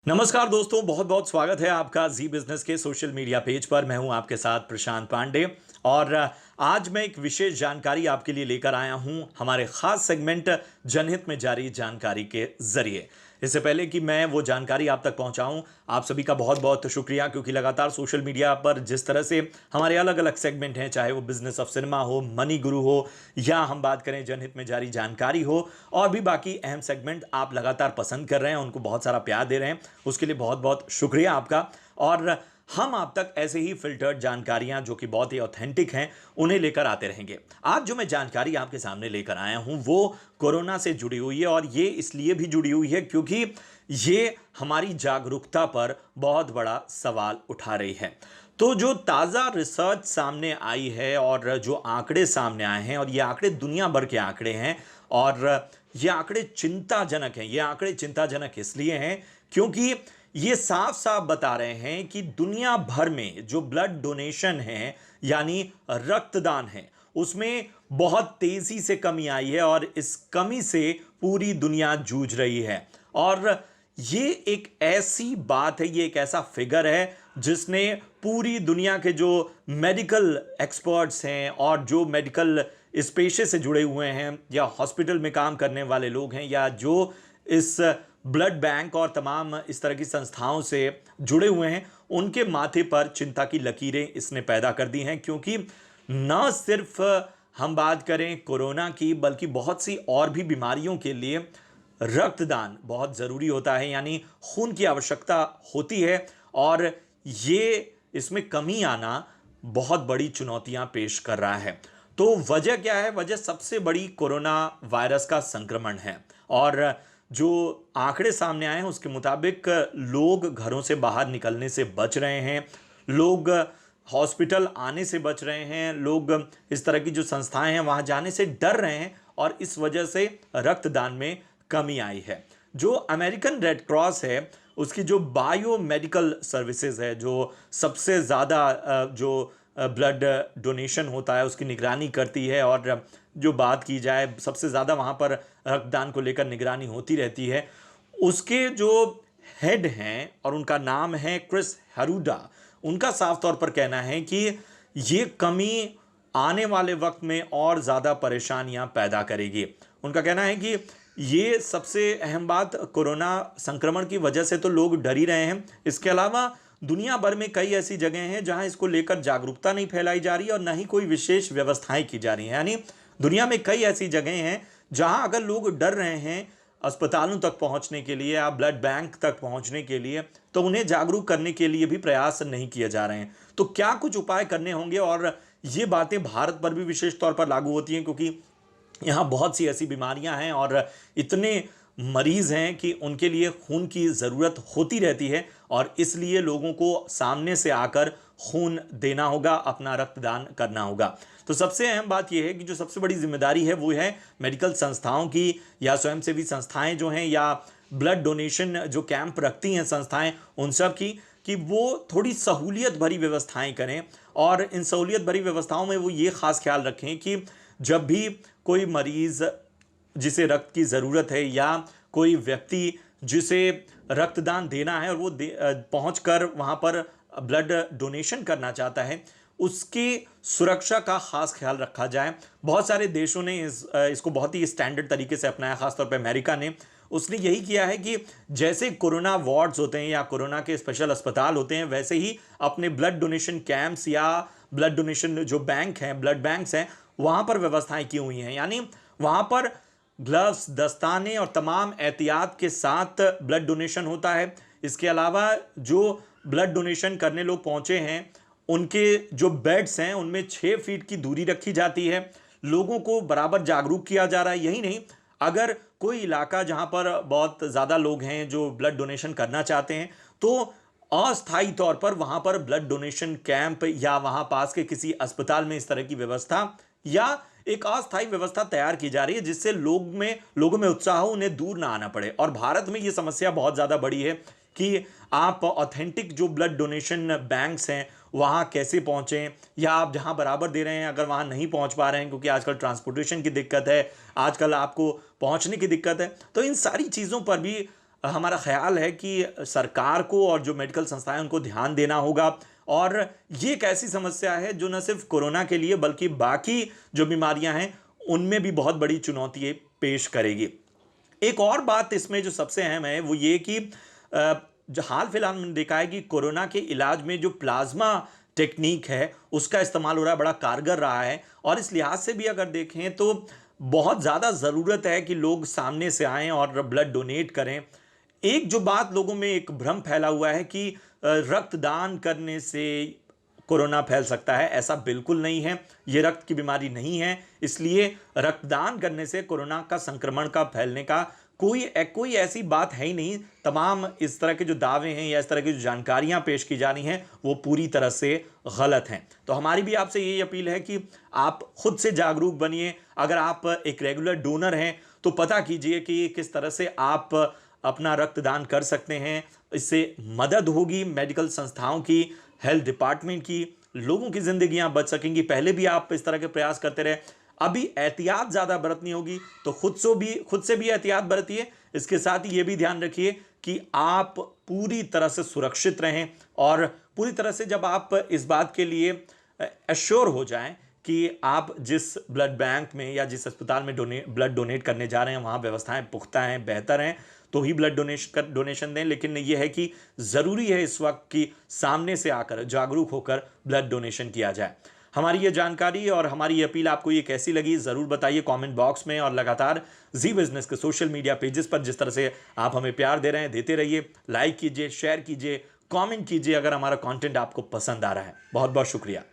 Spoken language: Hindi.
नमस्कार दोस्तों, बहुत बहुत स्वागत है आपका जी बिजनेस के सोशल मीडिया पेज पर। मैं हूं आपके साथ प्रशांत पांडे और आज मैं एक विशेष जानकारी आपके लिए लेकर आया हूं हमारे खास सेगमेंट जनहित में जारी जानकारी के जरिए। इससे पहले कि मैं वो जानकारी आप तक पहुंचाऊं, आप सभी का बहुत बहुत शुक्रिया, क्योंकि लगातार सोशल मीडिया पर जिस तरह से हमारे अलग अलग सेगमेंट हैं, चाहे वो बिजनेस ऑफ सिनेमा हो, मनी गुरु हो, या हम बात करें जनहित में जारी जानकारी हो, और भी बाकी अहम सेगमेंट आप लगातार पसंद कर रहे हैं, उनको बहुत सारा प्यार दे रहे हैं, उसके लिए बहुत बहुत शुक्रिया आपका। और हम आप तक ऐसे ही फिल्टर्ड जानकारियां जो कि बहुत ही ऑथेंटिक हैं उन्हें लेकर आते रहेंगे। आज जो मैं जानकारी आपके सामने लेकर आया हूं वो कोरोना से जुड़ी हुई है, और ये इसलिए भी जुड़ी हुई है क्योंकि ये हमारी जागरूकता पर बहुत बड़ा सवाल उठा रही है। तो जो ताज़ा रिसर्च सामने आई है और जो आंकड़े सामने आए हैं, और ये आंकड़े दुनिया भर के आंकड़े हैं, और ये आंकड़े चिंताजनक हैं। ये आंकड़े चिंताजनक इसलिए हैं क्योंकि ये साफ साफ बता रहे हैं कि दुनिया भर में जो ब्लड डोनेशन है, यानी रक्तदान है, उसमें बहुत तेजी से कमी आई है, और इस कमी से पूरी दुनिया जूझ रही है। और ये एक ऐसी बात है, ये एक ऐसा फिगर है जिसने पूरी दुनिया के जो मेडिकल एक्सपर्ट्स हैं और जो मेडिकल इस पेशे से जुड़े हुए हैं, या हॉस्पिटल में काम करने वाले लोग हैं, या जो इस ब्लड बैंक और तमाम इस तरह की संस्थाओं से जुड़े हुए हैं, उनके माथे पर चिंता की लकीरें इसने पैदा कर दी हैं। क्योंकि न सिर्फ हम बात करें कोरोना की, बल्कि बहुत सी और भी बीमारियों के लिए रक्तदान बहुत ज़रूरी होता है, यानी खून की आवश्यकता होती है, और ये इसमें कमी आना बहुत बड़ी चुनौतियां पेश कर रहा है। तो वजह क्या है? वजह सबसे बड़ी कोरोना वायरस का संक्रमण है। और जो आंकड़े सामने आए हैं उसके मुताबिक लोग घरों से बाहर निकलने से बच रहे हैं, लोग हॉस्पिटल आने से बच रहे हैं, लोग इस तरह की जो संस्थाएं हैं वहां जाने से डर रहे हैं, और इस वजह से रक्तदान में कमी आई है। जो अमेरिकन रेड क्रॉस है, उसकी जो बायो मेडिकल सर्विसेज है, जो सबसे ज़्यादा जो ब्लड डोनेशन होता है उसकी निगरानी करती है, और जो बात की जाए सबसे ज़्यादा वहाँ पर रक्तदान को लेकर निगरानी होती रहती है, उसके जो हेड हैं और उनका नाम है क्रिस हरूडा, उनका साफ तौर पर कहना है कि ये कमी आने वाले वक्त में और ज़्यादा परेशानियां पैदा करेगी। उनका कहना है कि ये सबसे अहम बात, कोरोना संक्रमण की वजह से तो लोग डर ही रहे हैं, इसके अलावा दुनिया भर में कई ऐसी जगह हैं जहां इसको लेकर जागरूकता नहीं फैलाई जा रही और ना ही कोई विशेष व्यवस्थाएं की जा रही हैं। यानी दुनिया में कई ऐसी जगह हैं जहां अगर लोग डर रहे हैं अस्पतालों तक पहुंचने के लिए या ब्लड बैंक तक पहुंचने के लिए, तो उन्हें जागरूक करने के लिए भी प्रयास नहीं किए जा रहे हैं। तो क्या कुछ उपाय करने होंगे, और ये बातें भारत पर भी विशेष तौर पर लागू होती हैं, क्योंकि यहाँ बहुत सी ऐसी बीमारियां हैं और इतने मरीज हैं कि उनके लिए खून की ज़रूरत होती रहती है, और इसलिए लोगों को सामने से आकर खून देना होगा, अपना रक्तदान करना होगा। तो सबसे अहम बात यह है कि जो सबसे बड़ी जिम्मेदारी है वो है मेडिकल संस्थाओं की, या स्वयंसेवी संस्थाएं जो हैं, या ब्लड डोनेशन जो कैंप रखती हैं संस्थाएं, उन सब की, कि वो थोड़ी सहूलियत भरी व्यवस्थाएं करें। और इन सहूलियत भरी व्यवस्थाओं में वो ये खास ख्याल रखें कि जब भी कोई मरीज जिसे रक्त की ज़रूरत है, या कोई व्यक्ति जिसे रक्तदान देना है और वो पहुँच कर वहाँ पर ब्लड डोनेशन करना चाहता है, उसकी सुरक्षा का खास ख्याल रखा जाए। बहुत सारे देशों ने इसको बहुत ही स्टैंडर्ड तरीके से अपनाया, खासतौर पर अमेरिका ने। उसने यही किया है कि जैसे कोरोना वार्ड्स होते हैं या कोरोना के स्पेशल अस्पताल होते हैं, वैसे ही अपने ब्लड डोनेशन कैंप्स या ब्लड डोनेशन जो बैंक हैं, ब्लड बैंक्स हैं, वहाँ पर व्यवस्थाएं की हुई हैं। यानी वहाँ पर ग्लव्स, दस्ताने और तमाम एहतियात के साथ ब्लड डोनेशन होता है। इसके अलावा जो ब्लड डोनेशन करने लोग पहुंचे हैं, उनके जो बेड्स हैं उनमें 6 फीट की दूरी रखी जाती है। लोगों को बराबर जागरूक किया जा रहा है। यही नहीं, अगर कोई इलाका जहां पर बहुत ज़्यादा लोग हैं जो ब्लड डोनेशन करना चाहते हैं, तो अस्थायी तौर पर वहां पर ब्लड डोनेशन कैंप या वहां पास के किसी अस्पताल में इस तरह की व्यवस्था या एक अस्थायी व्यवस्था तैयार की जा रही है, जिससे लोगों में उत्साह हो, उन्हें दूर ना आना पड़े। और भारत में ये समस्या बहुत ज़्यादा बड़ी है कि आप ऑथेंटिक जो ब्लड डोनेशन बैंक्स हैं वहाँ कैसे पहुँचें, या आप जहाँ बराबर दे रहे हैं अगर वहाँ नहीं पहुँच पा रहे हैं क्योंकि आजकल ट्रांसपोर्टेशन की दिक्कत है, आजकल आपको पहुँचने की दिक्कत है, तो इन सारी चीज़ों पर भी हमारा ख्याल है कि सरकार को और जो मेडिकल संस्थाएं उनको ध्यान देना होगा। और ये एक ऐसी समस्या है जो न सिर्फ कोरोना के लिए बल्कि बाकी जो बीमारियां हैं उनमें भी बहुत बड़ी चुनौती पेश करेगी। एक और बात इसमें जो सबसे अहम है वो ये कि जो हाल फिलहाल में देखा है कि कोरोना के इलाज में जो प्लाज्मा टेक्निक है उसका इस्तेमाल हो रहा है, बड़ा कारगर रहा है। और इस लिहाज से भी अगर देखें तो बहुत ज़्यादा ज़रूरत है कि लोग सामने से आएं और ब्लड डोनेट करें। एक जो बात लोगों में एक भ्रम फैला हुआ है कि रक्तदान करने से कोरोना फैल सकता है, ऐसा बिल्कुल नहीं है। ये रक्त की बीमारी नहीं है, इसलिए रक्तदान करने से कोरोना का संक्रमण का फैलने का कोई ऐसी बात है ही नहीं। तमाम इस तरह के जो दावे हैं या इस तरह की जो जानकारियां पेश की जा रही हैं वो पूरी तरह से गलत हैं। तो हमारी भी आपसे यही अपील है कि आप खुद से जागरूक बनिए। अगर आप एक रेगुलर डोनर हैं तो पता कीजिए कि किस तरह से आप अपना रक्तदान कर सकते हैं। इससे मदद होगी मेडिकल संस्थाओं की, हेल्थ डिपार्टमेंट की, लोगों की जिंदगियां बच सकेंगी। पहले भी आप इस तरह के प्रयास करते रहे, अभी एहतियात ज़्यादा बरतनी होगी तो खुद से भी एहतियात बरतिए। इसके साथ ही ये भी ध्यान रखिए कि आप पूरी तरह से सुरक्षित रहें और पूरी तरह से जब आप इस बात के लिए एश्योर हो जाएं कि आप जिस ब्लड बैंक में या जिस अस्पताल में ब्लड डोनेट करने जा रहे हैं वहाँ व्यवस्थाएं पुख्ता हैं, बेहतर हैं, तो ही ब्लड डोनेशन दें। लेकिन यह है कि ज़रूरी है इस वक्त कि सामने से आकर जागरूक होकर ब्लड डोनेशन किया जाए। हमारी ये जानकारी और हमारी ये अपील आपको ये कैसी लगी ज़रूर बताइए कमेंट बॉक्स में। और लगातार जी बिज़नेस के सोशल मीडिया पेजेस पर जिस तरह से आप हमें प्यार दे रहे हैं देते रहिए। लाइक कीजिए, शेयर कीजिए, कमेंट कीजिए अगर हमारा कंटेंट आपको पसंद आ रहा है। बहुत बहुत शुक्रिया।